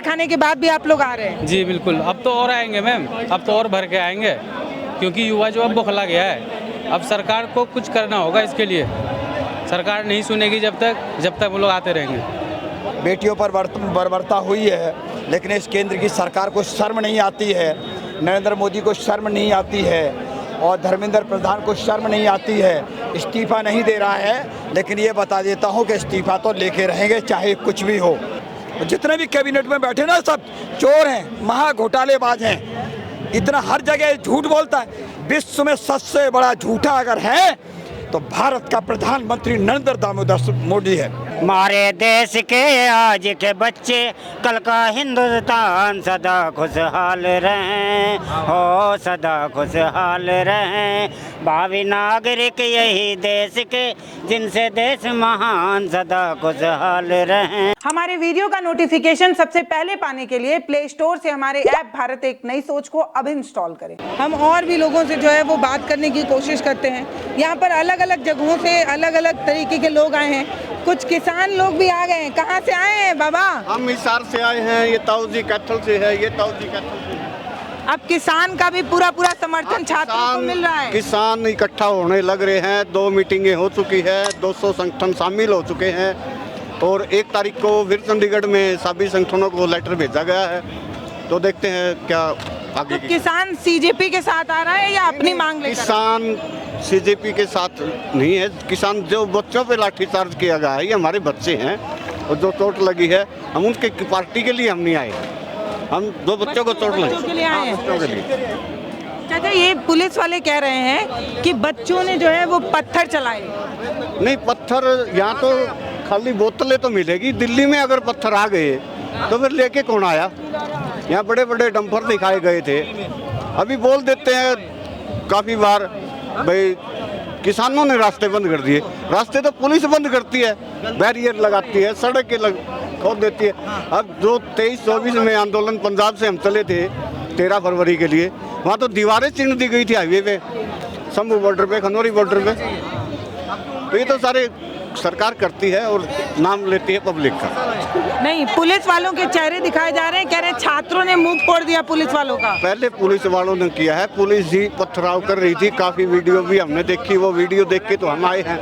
खाने के बाद भी आप लोग आ रहे हैं? जी बिल्कुल, अब तो और आएंगे मैम, अब तो और भर के आएंगे, क्योंकि युवा जो अब बौखला गया है। अब सरकार को कुछ करना होगा इसके लिए। सरकार नहीं सुनेगी जब तक वो लोग आते रहेंगे। बेटियों पर बर्बरता हुई है, लेकिन इस केंद्र की सरकार को शर्म नहीं आती है, नरेंद्र मोदी को शर्म नहीं आती है और धर्मेंद्र प्रधान को शर्म नहीं आती है। इस्तीफा नहीं दे रहा है, लेकिन ये बता देता हूँ कि इस्तीफा तो लेके रहेंगे चाहे कुछ भी हो। जितने भी कैबिनेट में बैठे ना सब चोर हैं, महा घोटालेबाज हैं। इतना हर जगह झूठ बोलता है। विश्व में सबसे बड़ा झूठा अगर है तो भारत का प्रधानमंत्री नरेंद्र दामोदर मोदी है। हमारे देश के आज के बच्चे कल का हिंदुस्तान सदा खुशहाल रहें, हो सदा खुशहाल रहें। भावी नागरिक यही देश के, जिनसे देश महान सदा खुशहाल रहें। हमारे वीडियो का नोटिफिकेशन सबसे पहले पाने के लिए प्ले स्टोर से हमारे ऐप भारत एक नई सोच को अब इंस्टॉल करें। हम और भी लोगों से जो है वो बात करने की कोशिश करते हैं। यहाँ पर अलग अलग जगहों से अलग अलग तरीके के लोग आए हैं। कुछ किसान लोग भी आ गए हैं। कहाँ से आए हैं बाबा? हम हिसार से आए हैं, ये ताऊजी कैथल से है, ये ताऊजी कैथल से है। अब किसान का भी पूरा समर्थन छात्रों को मिल रहा है। किसान इकट्ठा होने लग रहे हैं। 2 मीटिंगें हो चुकी है, 200 संगठन शामिल हो चुके हैं और 1 तारीख को फिर चंडीगढ़ में सभी संगठनों को लेटर भेजा गया है। तो देखते हैं क्या आगे। तो किसान सीजेपी के साथ आ रहा है या अपनी मांग लेकर? किसान सीजेपी के साथ नहीं है। किसान जो बच्चों पे लाठीचार्ज किया गया है, ये हमारे बच्चे हैं और जो चोट लगी है, हम उनके पार्टी के लिए हम नहीं आए। हम 2 बच्चों को चोट लगी, बच्चों के लिए आए हैं। बच्चों के लिए। चाचा, ये पुलिस वाले कह रहे हैं कि बच्चों ने जो है वो पत्थर चलाए। नहीं, पत्थर यहाँ तो खाली बोतलें तो मिलेगी। दिल्ली में अगर पत्थर आ गए तो फिर लेके कौन आया? यहाँ बड़े बड़े डंपर दिखाए गए थे। अभी बोल देते हैं काफ़ी बार भाई किसानों ने रास्ते बंद कर दिए। रास्ते तो पुलिस बंद करती है, बैरियर लगाती है, सड़क के खोद देती है। अब जो 23-24 में आंदोलन पंजाब से हम चले थे 13 फरवरी के लिए, वहाँ तो दीवारें चिन्ह दी गई थी हाईवे पे, शंभू बॉर्डर पे, खनौरी बॉर्डर पे। तो ये तो सारे सरकार करती है और नाम लेती है पब्लिक का। नहीं, पुलिस वालों के चेहरे दिखाए जा रहे हैं। कह रहे हैं छात्रों ने मुंह फोड़ दिया पुलिस वालों का। पहले पुलिस वालों ने किया है, पुलिस ही पथराव कर रही थी। काफ़ी वीडियो भी हमने देखी, वो वीडियो देख के तो हम आए हैं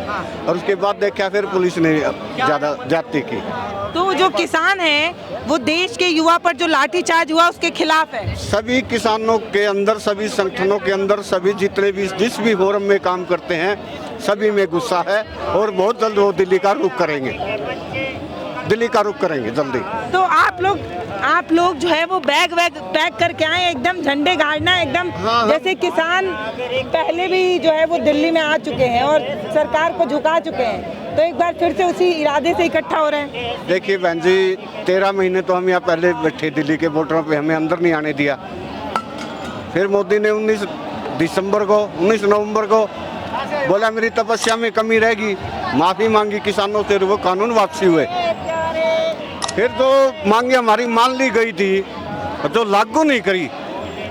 और उसके बाद देखा फिर पुलिस ने ज़्यादा जाती की। तो जो किसान हैं वो देश के युवा पर जो लाठीचार्ज हुआ उसके खिलाफ है। सभी किसानों के अंदर, सभी संगठनों के अंदर, सभी जितने भी जिस भी फोरम में काम करते हैं, सभी में गुस्सा है और बहुत जल्द वो दिल्ली का रुख करेंगे। दिल्ली का रुख करेंगे जल्दी। तो आप लोग जो है वो बैग पैक करके आए, एकदम झंडे गाड़ना, एकदम जैसे किसान पहले भी जो है वो दिल्ली में आ चुके हैं और सरकार को झुका चुके हैं, तो एक बार फिर से उसी इरादे से इकट्ठा हो रहे हैं। देखिए बहन जी, 13 महीने तो हम यहाँ पहले बैठे दिल्ली के बॉर्डरों पे, हमें अंदर नहीं आने दिया। फिर मोदी ने 19 नवंबर को बोला मेरी तपस्या में कमी रहेगी, माफ़ी मांगी किसानों से, वो कानून वापसी हुए। फिर जो मांगे हमारी मान ली गई थी, जो लागू नहीं करी,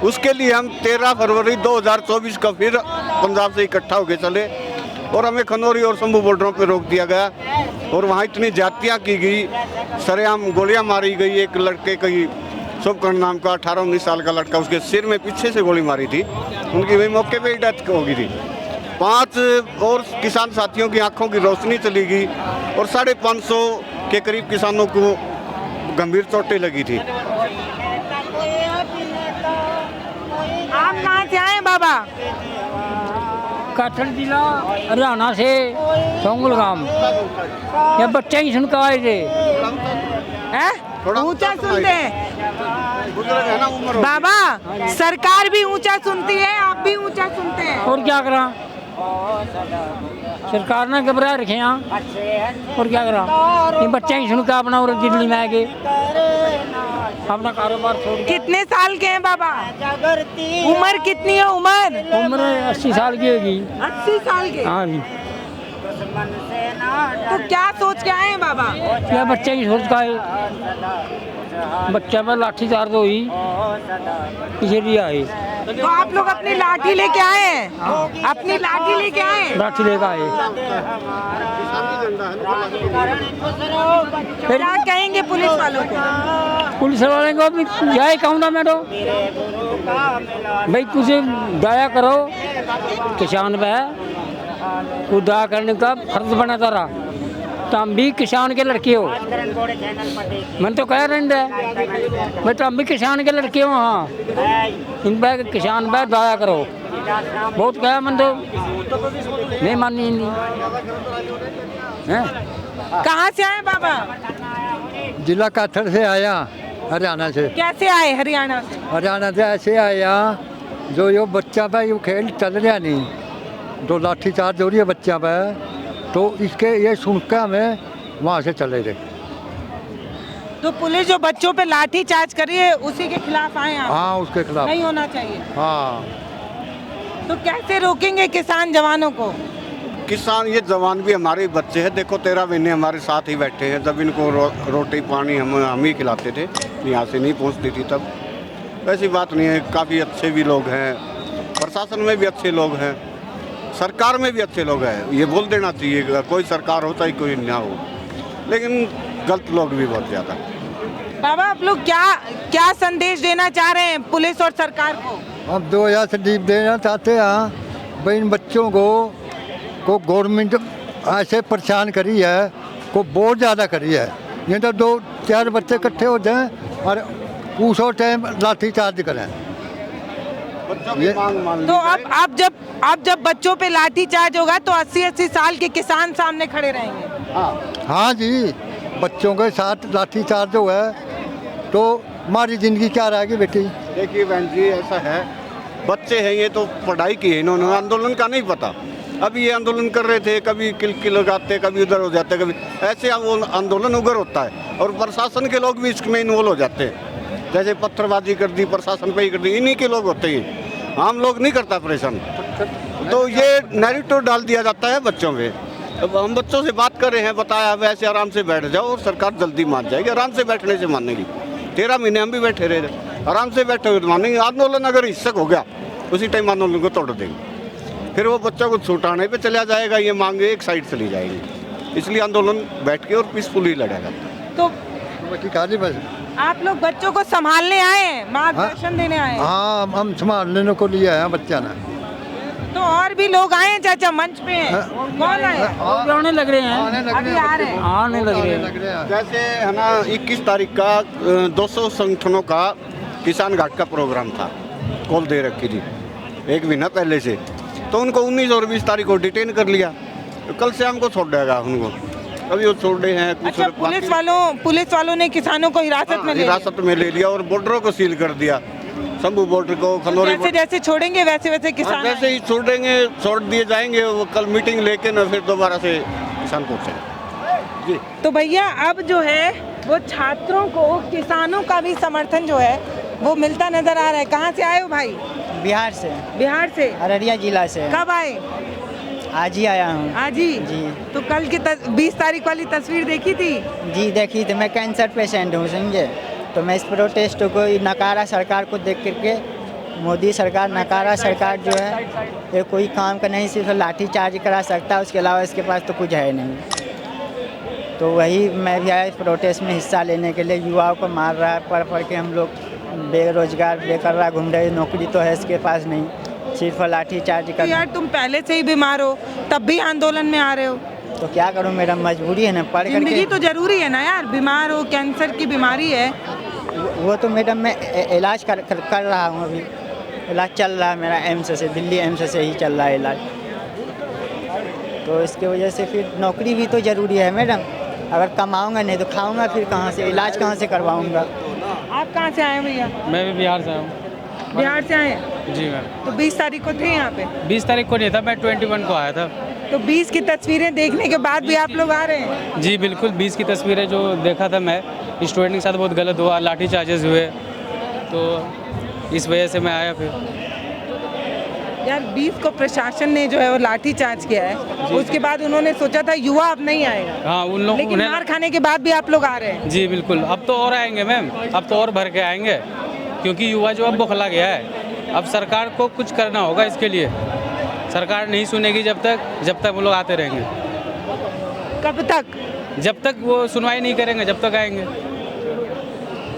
उसके लिए हम 13 फरवरी 2024 का फिर पंजाब से इकट्ठा होकर चले और हमें खनौरी और शंभू बॉर्डरों पे रोक दिया गया और वहाँ इतनी जातियाँ की गई, सरेआम गोलियाँ मारी गई। एक लड़के की शुभकर्ण नाम का 18-19 साल का लड़का, उसके सिर में पीछे से गोली मारी थी, उनकी वही मौके पे ही डेथ हो गई थी। 5 और किसान साथियों की आंखों की रोशनी चली गई और 550 के करीब किसानों को गंभीर चोटें लगी थी। आप कहाँ से आए बाबा? कैथल जिला हरियाणा से सोंगल गांव। ये बच्चे ही सुन के आए थे। ऊंचा सुनते हैं बाबा, सरकार भी ऊंचा सुनती है, आप भी ऊंचा सुनते हैं। और क्या करा, सरकार ने घबरा रखे यहाँ, और क्या करा। ये बच्चे ही सुन के अपना और दिल्ली में आ गए, अपना कारोबार छोड़। कितने साल के हैं बाबा? उम्र कितनी है? उम्र 80 साल की होगी। 80 साल के? हाँ जी। तो क्या सोच के आए हैं बाबा? क्या बच्चे की सोच का है, बच्चा में लाठी चार्ज हुई, इसीलिए आए। तो आप लोग अपनी लाठी लेके आए हैं? अपनी लाठी लेके आए? लाठी लेकर आए। क्या कहेंगे पुलिस वालों को? पुलिस वाले को भी यही कहूँगा मैं तो भाई कुछ दया करो, किसान पे कुछ दया करने का फर्ज बनाता रहा। तो हम भी किसान के लड़के हो, मैं तो कह रहे हैं मैं तो हम भी किसान के लड़के हो। हाँ, इन पर किसान पर दया करो, बहुत कहा मैं तो नहीं मानी है। कहाँ से आए बाबा? जिला काथर से आया, हरियाणा से। कैसे आए हरियाणा से? हरियाणा से ऐसे आया, जो यो बच्चा पे यो खेल चल रहा नहीं, जो लाठी चार्ज हो रही है बच्चा पे, तो इसके ये सुनकर हमें वहाँ से चले गए। तो पुलिस जो बच्चों पे लाठी चार्ज कर रही है उसी के खिलाफ आए आप? हाँ, उसके खिलाफ नहीं होना चाहिए। हाँ। तो कैसे रोकेंगे किसान जवानों को? किसान ये जवान भी हमारे बच्चे हैं। देखो 13 महीने हमारे साथ ही बैठे हैं। जब इनको रोटी पानी हम ही खिलाते थे, यहाँ से नहीं पहुँचती थी तब। वैसी बात नहीं है, काफ़ी अच्छे भी लोग हैं, प्रशासन में भी अच्छे लोग हैं, सरकार में भी अच्छे लोग हैं। ये बोल देना चाहिए, कोई सरकार होता ही कोई ना हो, लेकिन गलत लोग भी बहुत ज़्यादा। बाबा आप लोग क्या संदेश देना चाह रहे हैं पुलिस और सरकार को? अब 2000 से डीप देना चाहते हैं भाई, इन बच्चों को गवर्नमेंट ऐसे परेशान करी है, को बहुत ज़्यादा करी है। ये तो 2-4 बच्चे इकट्ठे हो जाएं और पूछो टाइम लाठी चार्ज करें। ये मांग मान तो अब जब बच्चों पे लाठी चार्ज होगा तो 80-80 साल के किसान सामने खड़े रहेंगे। हाँ जी, बच्चों के साथ लाठी चार्ज हो है तो हमारी ज़िंदगी क्या रहेगी बेटी? देखिए बहन जी, ऐसा है, बच्चे हैं ये तो पढ़ाई की है, इन्होंने आंदोलन का नहीं पता। अभी ये आंदोलन कर रहे थे, कभी किल लगाते, कभी उधर हो जाते, कभी ऐसे वो आंदोलन उधर होता है। और प्रशासन के लोग भी इसमें इन्वॉल्व हो जाते हैं। जैसे पत्थरबाजी कर दी, प्रशासन पे ही कर दी, इन्हीं के लोग होते हैं, आम लोग नहीं करता परेशान। तो ये नैरेटिव डाल दिया जाता है बच्चों पे। अब हम बच्चों से बात कर रहे हैं, बताया वैसे आराम से बैठ जाओ और सरकार जल्दी मान जाएगी। आराम से बैठने से मानेगी। 13 महीने हम भी बैठे रहे, आराम से बैठे हुए मानेंगे। आंदोलन अगर हिस्सक हो गया, उसी टाइम आंदोलन को तोड़ देंगे, फिर वो बच्चों को छुटाने पे चला जाएगा, ये मांगे एक साइड चली जाएगी। इसलिए आंदोलन बैठ के और पीसफुली लड़ेगा। तो बस आप लोग बच्चों को संभालने आए हैं, मार्गदर्शन देने आए हैं? हाँ, हम संभालने को लिए हैं बच्चा ने। तो और भी लोग आए हैं चाचा मंच पे? कौन आए? आने लग रहे हैं, अभी आ रहे हैं। आने लग रहे हैं। जैसे है ना, 21 तारीख का 200 संगठनों का किसान घाट का प्रोग्राम था, कॉल दे रखी थी 1 महीना पहले से। तो उनको 19 और 20 तारीख को डिटेन कर लिया। तो कल से हमको छोड़ देगा उनको, अभी वो छोड़ रहे हैं कुछ। अच्छा, पुलिस वालों ने किसानों को हिरासत में ले लिया और बॉर्डरों को सील कर दिया। शंभू बॉर्डर को, खनौरी जैसे छोड़ेंगे वैसे किसान वैसे ही छोड़ेंगे, छोड़ दिए जाएंगे। वो कल मीटिंग लेके ना फिर दोबारा से किसान पहुँचेंगे जी। तो भैया अब जो है वो छात्रों को, किसानों का भी समर्थन जो है वो मिलता नजर आ रहा है। कहाँ से आए हो भाई? बिहार से। बिहार से? अररिया जिला से। कब आए? आज ही आया हूँ। आज ही? जी। तो कल की 20 तारीख वाली तस्वीर देखी थी? जी देखी थी। मैं कैंसर पेशेंट हूँ, समझे। तो मैं इस प्रोटेस्ट को नकारा सरकार को देख करके, मोदी सरकार नकारा सरकार जो है ये कोई काम का नहीं, सिर्फ लाठी चार्ज करा सकता है, उसके अलावा इसके पास तो कुछ है नहीं। तो वही मैं भी आया इस प्रोटेस्ट में हिस्सा लेने के लिए। युवाओं को मार रहा है, पढ़ के हम लोग बेरोजगार बेकार घूम रहे, नौकरी तो है इसके पास नहीं, सिर्फ लाठी चार्ज कर। यार तुम पहले से ही बीमार हो, तब भी आंदोलन में आ रहे हो, तो क्या करूं, मेरा मजबूरी है ना, पढ़ करके। जिंदगी तो जरूरी है ना यार, बीमार हो, कैंसर की बीमारी है। वो तो मैडम मैं इलाज कर रहा हूँ, अभी इलाज चल रहा है मेरा एम्स से, दिल्ली एम्स से ही चल रहा है इलाज। तो इसके वजह से फिर नौकरी भी तो ज़रूरी है मैडम। अगर कमाऊँगा नहीं तो खाऊँगा फिर कहाँ से, इलाज कहाँ से करवाऊँगा। आप कहाँ से आए भैया? मैं भी बिहार से आया हूँ। बिहार से आए हैं? जी मैम। तो 20 तारीख को थे यहाँ पे? 20 तारीख को नहीं था, मैं 21 को आया था। तो 20 की तस्वीरें देखने के बाद भी आप लोग आ रहे हैं? जी बिल्कुल, 20 की तस्वीरें जो देखा था मैं, स्टूडेंट के साथ बहुत गलत हुआ, लाठी चार्जेस हुए, तो इस वजह से मैं आया। फिर यार 20 को प्रशासन ने जो है वो लाठी चार्ज किया है, उसके बाद उन्होंने सोचा था युवा अब नहीं आएगा। हाँ, उन लोग, लेकिन मार खाने के बाद भी आप लोग आ रहे हैं? जी बिल्कुल, अब तो और आएंगे मैम, अब तो और भर के आएंगे, क्योंकि युवा जो अब बौखला गया है। अब सरकार को कुछ करना होगा इसके लिए। सरकार नहीं सुनेगी जब तक वो लोग आते रहेंगे। कब तक? जब तक वो सुनवाई नहीं करेंगे जब तक आएंगे।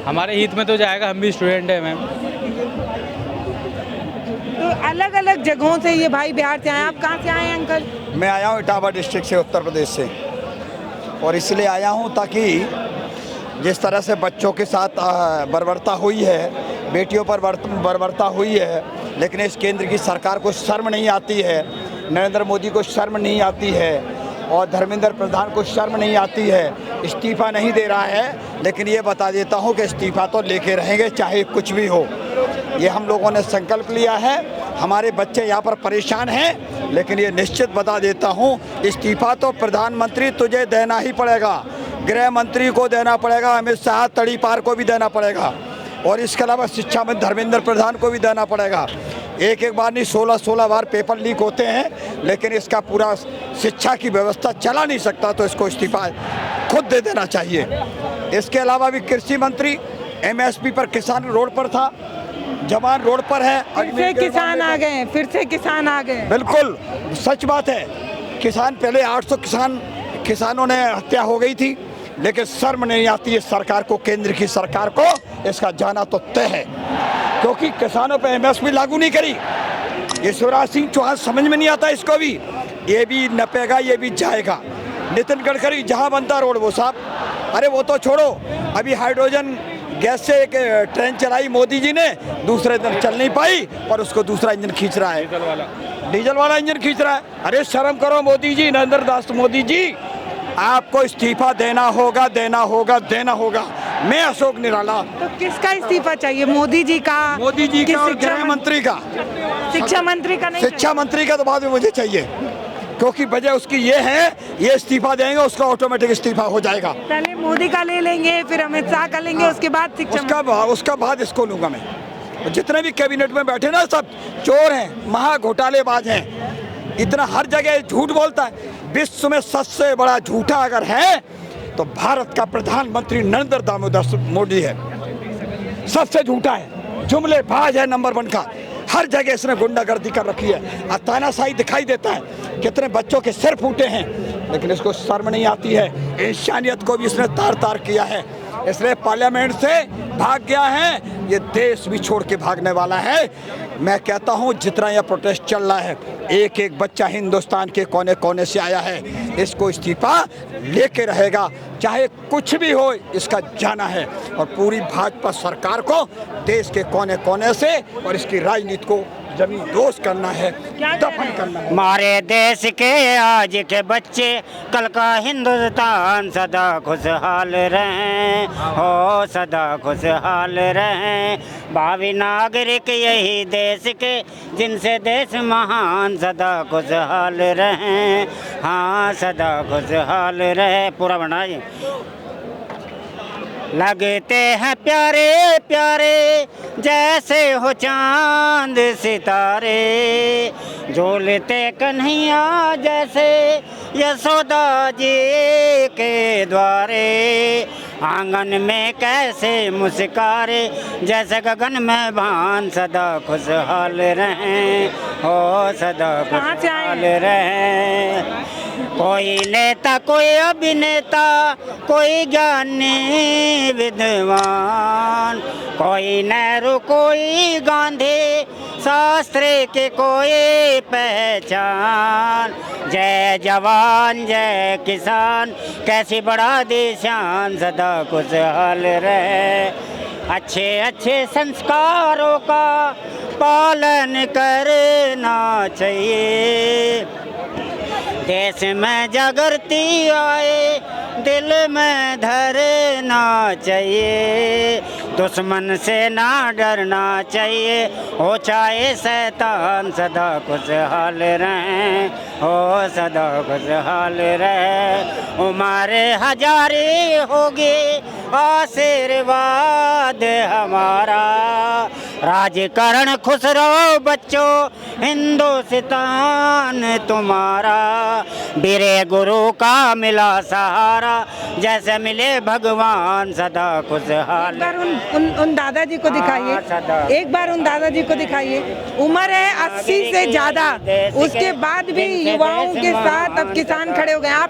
हमारे हित में तो जाएगा, हम भी स्टूडेंट हैं मैम। तो अलग अलग जगहों से ये भाई बिहार से आए, आप कहाँ से आए हैं अंकल? मैं आया हूँ इटावा डिस्ट्रिक्ट से, उत्तर प्रदेश से, और इसलिए आया हूँ ताकि जिस तरह से बच्चों के साथ बर्बरता हुई है, बेटियों पर बर्बरता हुई है, लेकिन इस केंद्र की सरकार को शर्म नहीं आती है, नरेंद्र मोदी को शर्म नहीं आती है और धर्मेंद्र प्रधान को शर्म नहीं आती है, इस्तीफ़ा नहीं दे रहा है। लेकिन ये बता देता हूँ कि इस्तीफ़ा तो लेके रहेंगे चाहे कुछ भी हो। ये हम लोगों ने संकल्प लिया है। हमारे बच्चे यहाँ पर परेशान हैं, लेकिन ये निश्चित बता देता हूँ, इस्तीफ़ा तो प्रधानमंत्री तुझे देना ही पड़ेगा, गृह मंत्री को देना पड़ेगा, अमित शाह तड़ीपार को भी देना पड़ेगा, और इसके अलावा शिक्षा मंत्री धर्मेंद्र प्रधान को भी देना पड़ेगा। एक बार नहीं 16 बार पेपर लीक होते हैं, लेकिन इसका पूरा शिक्षा की व्यवस्था चला नहीं सकता, तो इसको इस्तीफा खुद दे देना चाहिए। इसके अलावा भी कृषि मंत्री MSP पर किसान रोड पर था, जवान रोड पर है, फिर से किसान आ गए, फिर से किसान आ गए। बिल्कुल सच बात है। किसान पहले 800 किसानों ने हत्या हो गई थी, लेकिन शर्म नहीं आती है सरकार को, केंद्र की सरकार को। इसका जाना तो तय है, क्योंकि किसानों पे MSP लागू नहीं करी। ये शिवराज सिंह चौहान समझ में नहीं आता इसको भी, ये भी नपेगा, ये भी जाएगा। नितिन गडकरी जहाँ बनता रोड वो साहब, अरे वो तो छोड़ो, अभी हाइड्रोजन गैस से एक ट्रेन चलाई मोदी जी ने, दूसरे दिन चल नहीं पाई और उसको दूसरा इंजन खींच रहा है, डीजल वाला इंजन खींच रहा है। अरे शर्म करो मोदी जी, नरेंद्र दास मोदी जी, आपको इस्तीफा देना होगा, देना होगा, देना होगा। मैं अशोक निराला। तो किसका इस्तीफा चाहिए? मोदी जी का, मोदी जी का और गृह मंत्री का। शिक्षा मंत्री का नहीं? शिक्षा मंत्री का तो बाद में मुझे चाहिए, क्योंकि वजह उसकी ये है, ये इस्तीफा देंगे उसका ऑटोमेटिक इस्तीफा हो जाएगा। पहले मोदी का ले लेंगे, फिर अमित शाह का लेंगे, उसके बाद शिक्षा उसका बाद इसको लूंगा मैं। जितने भी कैबिनेट में बैठे ना सब चोर हैं, महा घोटालेबाज हैं, इतना हर जगह झूठ बोलता है। विश्व में सबसे बड़ा झूठा अगर है तो भारत का प्रधानमंत्री नरेंद्र दामोदर मोदी है, सबसे झूठा है, जुमलेबाज है नंबर 1 का। हर जगह इसने गुंडागर्दी कर रखी है, तानाशाही दिखाई देता है, कितने बच्चों के सिर फूटे हैं, लेकिन इसको शर्म नहीं आती है। इंसानियत को भी इसने तार तार किया है, इसलिए पार्लियामेंट से भाग गया है, ये देश भी छोड़ के भागने वाला है। मैं कहता हूँ जितना यह प्रोटेस्ट चल रहा है, एक एक बच्चा हिंदुस्तान के कोने कोने से आया है, इसको इस्तीफा लेके रहेगा, चाहे कुछ भी हो, इसका जाना है। और पूरी भाजपा सरकार को देश के कोने कोने से और इसकी राजनीति को जमीन दोष करना है, दफन करना है। हमारे देश के आज के बच्चे कल का हिंदुस्तान सदा खुशहाल रहें, हो सदा खुशहाल रहें। भावी नागरिक यही देश के, जिनसे देश महान सदा खुशहाल रहें, हाँ सदा खुशहाल रहे। पूरा बनाइए। लगते हैं प्यारे प्यारे जैसे हो चांद सितारे, झूलते कन्हैया जैसे यशोदा जी के द्वारे। आंगन में कैसे मुस्कारे जैसे गगन में भान, सदा खुशहाल रहें, हो सदा खुशहाल रहें। कोई नेता, कोई अभिनेता, कोई ज्ञानी विद्वान, कोई नेहरू, कोई गांधी, शास्त्री की कोई पहचान। जय जवान जय किसान, कैसी बढ़ा दी शान, सदा खुशहाल रहे। अच्छे अच्छे संस्कारों का पालन करना चाहिए, देश में जागृति आए, दिल में धरना चाहिए। दुश्मन से ना डरना चाहिए, हो चाहे शैतान, सदा खुशहाल रहें, हो सदा खुशहाल रहे। उम्र हजारी होगी आशीर्वाद हमारा, राजकरण खुश रहो बच्चों, हिंदुस्तान तुम्हारा। वीरे गुरु का मिला सहारा, जैसे मिले भगवान, सदा खुशहाल। एक बार उन दादाजी को दिखाइए, एक बार उन दादाजी को दिखाइए। उम्र है 80 से ज़्यादा, उसके बाद भी युवाओं के साथ अब किसान खड़े हो गए। आप